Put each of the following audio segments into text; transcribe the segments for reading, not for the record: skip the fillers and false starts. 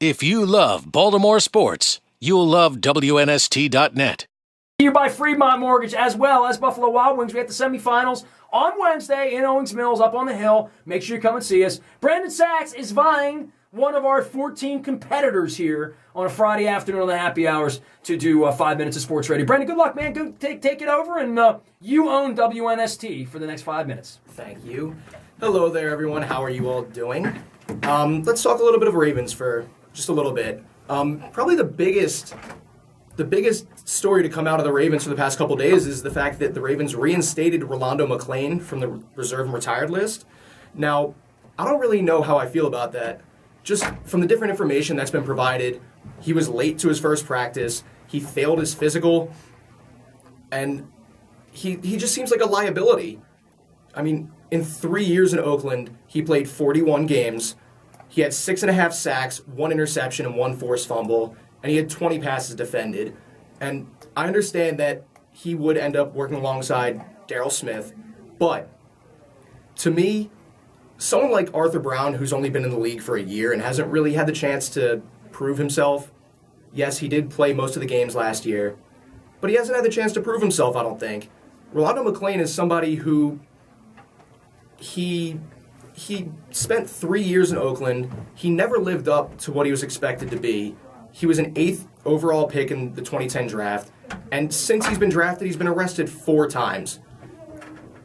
If you love Baltimore sports, you'll love WNST.net. Here by Fremont Mortgage as well as Buffalo Wild Wings. We have the semifinals on Wednesday in Owings Mills up on the hill. Make sure you come and see us. Brandon Sachs is vying one of our 14 competitors here on a Friday afternoon on the happy hours to do 5 minutes of sports radio. Brandon, good luck, man. Go take it over, and you own WNST for the next 5 minutes. Thank you. Hello there, everyone. How are you all doing? Let's talk a little bit of Ravens for just a little bit. Probably the biggest story to come out of the Ravens for the past couple days is the fact that the Ravens reinstated Rolando McClain from the reserve and retired list. Now, I don't really know how I feel about that. Just from the different information that's been provided, he was late to his first practice, he failed his physical, and he just seems like a liability. I mean, in 3 years in Oakland, he played 41 games. He had 6.5 sacks, 1 interception, and 1 forced fumble, and he had 20 passes defended. And I understand that he would end up working alongside Darryl Smith, but to me, someone like Arthur Brown, who's only been in the league for a year and hasn't really had the chance to prove himself, yes, he did play most of the games last year, but he hasn't had the chance to prove himself, I don't think. Rolando McClain is somebody who he spent 3 years in Oakland. He never lived up to what he was expected to be. He was an 8th overall pick in the 2010 draft, and since he's been drafted, he's been arrested 4 times.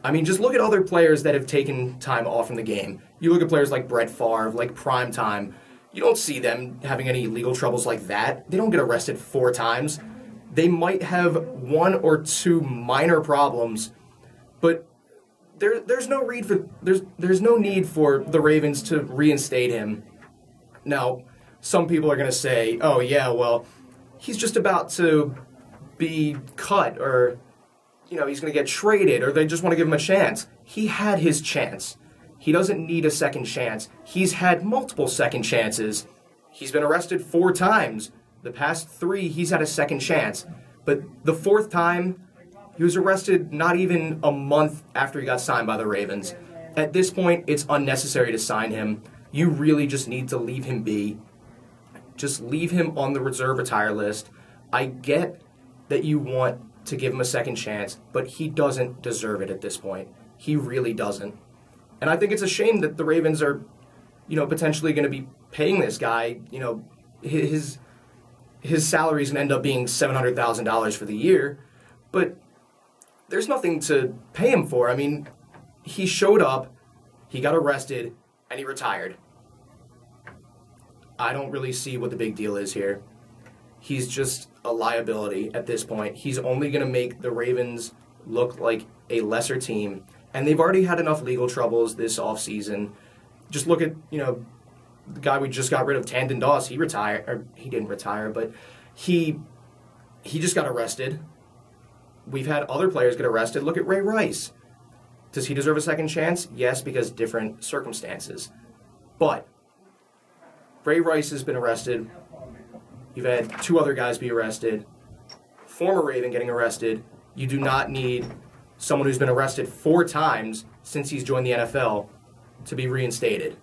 I mean, just look at other players that have taken time off from the game. You look at players like Brett Favre, like Prime Time. You don't see them having any legal troubles like that. They don't get arrested 4 times. They might have 1 or 2 minor problems, but there's no need for the Ravens to reinstate him. Now, some people are going to say, oh yeah, well, he's just about to be cut, or he's going to get traded, or they just want to give him a chance. He had his chance. He doesn't need a second chance. He's had multiple second chances. He's been arrested 4 times. The past 3, he's had a second chance. But the 4th time, he was arrested not even a month after he got signed by the Ravens. At this point, it's unnecessary to sign him. You really just need to leave him be. Just leave him on the reserve retire list. I get that you want to give him a second chance, but he doesn't deserve it at this point. He really doesn't. And I think it's a shame that the Ravens are, potentially going to be paying this guy, his salary is going to end up being $700,000 for the year, but there's nothing to pay him for. I mean, he showed up, he got arrested, and he retired. I don't really see what the big deal is here. He's just a liability at this point. He's only going to make the Ravens look like a lesser team, and they've already had enough legal troubles this offseason. Just look at, the guy we just got rid of, Tandon Doss. He retired, or he didn't retire, but he just got arrested. We've had other players get arrested. Look at Ray Rice. Does he deserve a second chance? Yes, because different circumstances. But Ray Rice has been arrested. You've had 2 other guys be arrested. Former Raven getting arrested. You do not need someone who's been arrested 4 times since he's joined the NFL to be reinstated.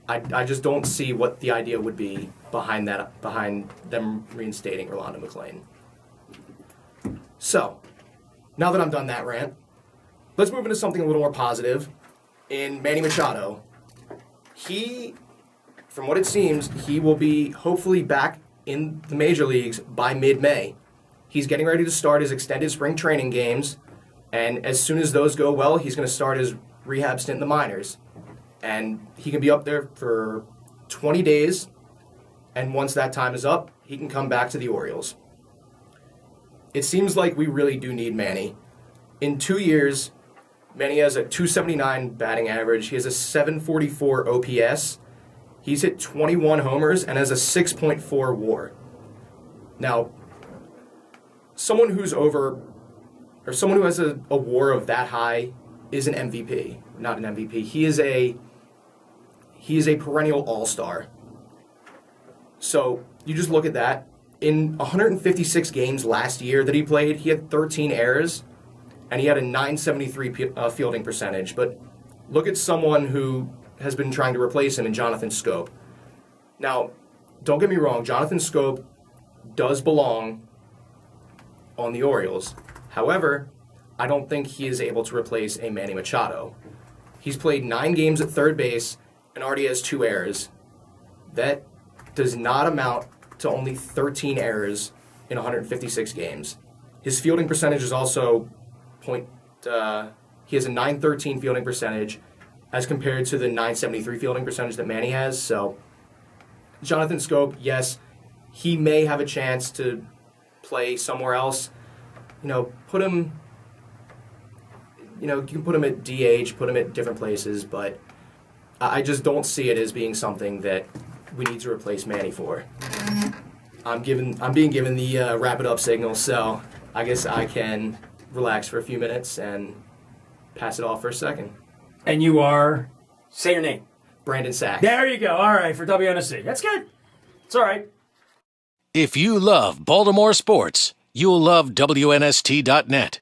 I just don't see what the idea would be behind them reinstating Rolando McClain. So, now that I'm done that rant, let's move into something a little more positive. In Manny Machado, from what it seems, he will be hopefully back in the major leagues by mid-May. He's getting ready to start his extended spring training games, and as soon as those go well, he's going to start his rehab stint in the minors. And he can be up there for 20 days, and once that time is up, he can come back to the Orioles. It seems like we really do need Manny. In 2 years, Manny has a .279 batting average. He has a .744 OPS. He's hit 21 homers and has a 6.4 WAR. Now, someone who has a WAR of that high is an MVP, not an MVP. He is a perennial all-star. So you just look at that. In 156 games last year that he played, he had 13 errors, and he had a .973 fielding percentage. But look at someone who has been trying to replace him in Jonathan Scope. Now, don't get me wrong, Jonathan Scope does belong on the Orioles. However, I don't think he is able to replace a Manny Machado. He's played 9 games at third base and already has 2 errors. That does not amount to only 13 errors in 156 games. His fielding percentage is also he has a .913 fielding percentage as compared to the .973 fielding percentage that Manny has. So Jonathan Scope, yes, he may have a chance to play somewhere else. Put him, you can put him at DH, put him at different places, but I just don't see it as being something that we need to replace Manny for. I'm being given the wrap it up signal, so I guess I can relax for a few minutes and pass it off for a second. And you are? Say your name. Brandon Sachs. There you go. All right, for WNST. That's good. It's all right. If you love Baltimore sports, you'll love WNST.net.